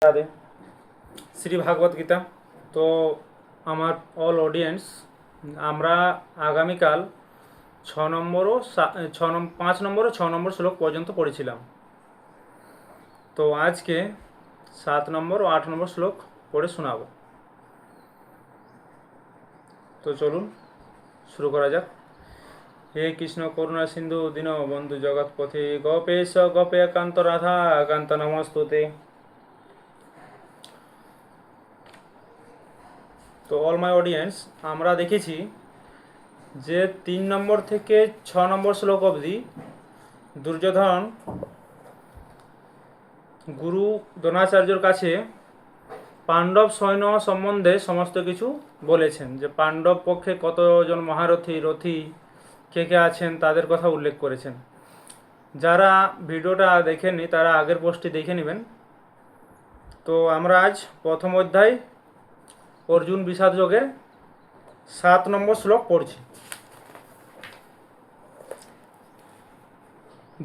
রাধে। শ্রী ভাগবত গীতা। তো আমার all audience, আমরা আগামীকাল 5 নম্বর ও 6 নম্বর শ্লোক পর্যন্ত পড়েছিলাম। তো আজকে 7 নম্বর ও 8 নম্বর শ্লোক পড়ে শোনাব। তো চলুন শুরু করা যাক। হে কৃষ্ণ করুণা সিন্ধু দীন বন্ধু জগৎপথে গোপেশ গোপে কান্ত রাধা কান্ত নমস্তুতে। তো অল মাই অডিয়েন্স, আমরা দেখেছি যে 3 নম্বর থেকে 6 নম্বর শ্লোক অবধি দুর্যোধন গুরু দ্রোণাচার্যর কাছে পাণ্ডব সৈন্য সম্বন্ধে সমস্ত কিছু বলেছেন, যে পাণ্ডব পক্ষে কতজন মহারথী রথী কে কে আছেন তাদের কথা উল্লেখ করেছেন। যারা ভিডিওটা দেখেননি তারা আগের পোস্টটি দেখে নেবেন। তো আমরা আজ প্রথম অধ্যায় অর্জুন বিষাদ যোগের 7 নম্বর শ্লোক পড়ছি।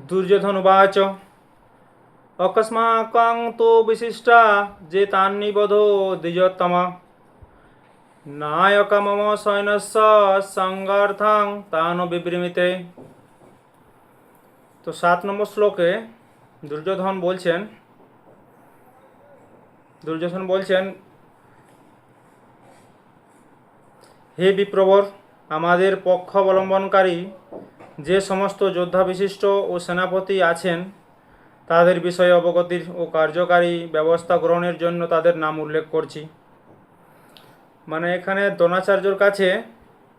দুর্যোধন উবাচ অকস্মাকং তো বিশিষ্টা যে তান্নিবধো দ্বিজোত্তম নায়ক মম সৈন্যস্য সংগার্থাং তানো বিবৃমিতে। তো 7 নম্বর শ্লোকে দুর্যোধন বলছেন হে বিপ্রবর, আমাদের পক্ষ অবলম্বনকারী যে সমস্ত যোদ্ধা বিশিষ্ট ও সেনাপতি আছেন তাদের বিষয়ে অবগতির ও কার্যকারী ব্যবস্থা গ্রহণের জন্য তাদের নাম উল্লেখ করছি। মানে এখানে দ্রোণাচার্যর কাছে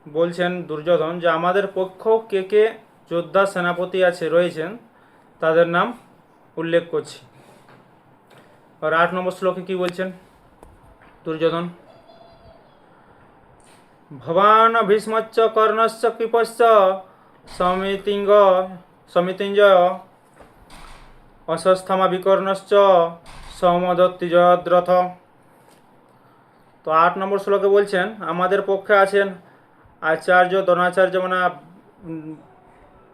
বলছেন দুর্যোধন যে আমাদের পক্ষ কে কে যোদ্ধা সেনাপতি রয়েছেন তাদের নাম উল্লেখ করছি। আর 8 নম্বর শ্লোকে কি বলছেন দুর্যোধন? ভবান ভীষ্মচ্চ কর্ণশ্চ কৃপশ্চ সমিতিঞ্জয় অশ্বত্থামা বিকর্ণশ্চ সৌমদত্তি জয়দ্রথ। তো 8 নম্বর শ্লোকে বলছেন আমাদের পক্ষে আছেন আচার্য দ্রোণাচার্য, মানে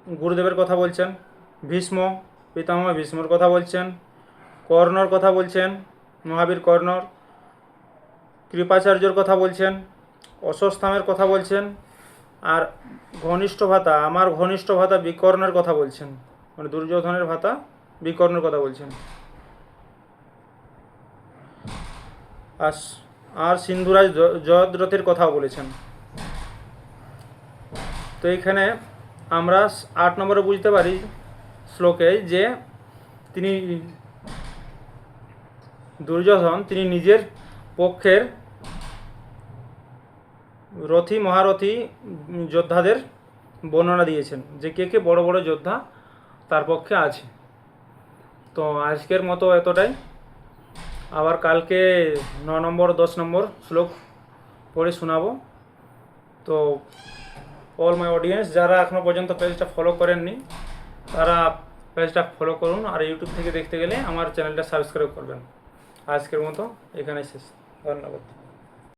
গুরুদেবের কথা বলছেন, ভীষ্ম পিতামহ ভীষ্মর কথা বলছেন, কর্ণর কথা বলছেন মহাবীর কর্ণর, কৃপাচার্যর কথা বলছেন, অশ্বত্থামের কথা বলছেন, আর আমার ঘনিষ্ঠ ভাতা বিকর্ণের কথা বলছেন, মানে দুর্যোধনের ভাতা বিকর্ণের কথা বলছেন, আর সিন্ধুরাজ জয়দ্রথের কথাও বলেছেন। তো এইখানে আমরা 8 নম্বরে বুঝতে পারি শ্লোকে যে দুর্যোধন তিনি নিজের পক্ষের রথী মহারথী যোদ্ধাদের বর্ণনা দিয়েছেন, যে কে কে বড় বড় যোদ্ধা তার পক্ষে আছে। তো আজকের মতো এতটাই। আবার কালকে 9 নম্বর 10 নম্বর শ্লোক পড়ে শোনাবো। তো অল মাই অডিয়েন্স, যারা এখনও পর্যন্ত পেজটা ফলো করেননি তারা পেজটা ফলো করুন, আর ইউটিউব থেকে দেখতে গেলে আমার চ্যানেলটা সাবস্ক্রাইব করবেন। আজকের মতো এখানে শেষ। ধন্যবাদ।